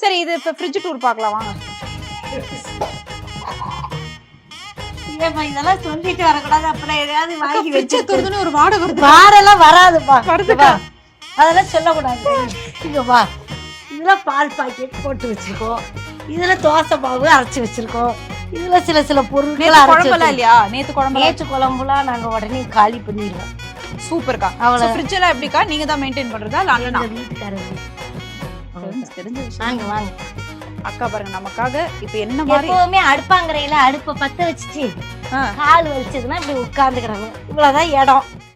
சரி இது இப்ப ஃப்ரிட்ஜ் டூர் பார்க்கலாம் வாங்க. இதெல்லாம் சொல்லிட்டு வரக்கூடாது. அப்புறம் எதையாவது வாங்கி வச்சு தூர்துன்னு ஒரு வாடை வருது. வாடெல்லாம் வராதுப்பா. வருதுக்கா. அதெல்லாம் சொல்லக்கூடாது. இங்க வா, இதெல்லாம் பால் பாக்கெட் போட்டு வச்சிருக்கோம். இதுல தோசை மாவு அரைச்சி வச்சிருக்கோம். இதுல சில சில பொருட்கள் குழம்புலாம் இல்லையா? நேத்து குழம்புலாம் நாங்க உடனே காலி பண்ணிடுவோம். சூப்பர்க்கா. அவ்வளவு ஃப்ரிட்ஜ் எல்லாம் எப்படிக்கா நீங்க தான் மெயின்டைன் பண்றதா இல்ல அண்ணனா? வீட்டுக்காரங்க தெரிஞ்ச விஷயம். வாங்க வாங்க. அக்கா பாருங்க நமக்காக இப்ப என்ன மாதிரி எப்பவுமே அடுப்பாங்கரையில அடுப்பை பத்த வச்சுட்டு கால் வலிச்சதுன்னா இப்படி உட்கார்ந்துக்கிறாங்க. இவ்வளவுதான் இடம்.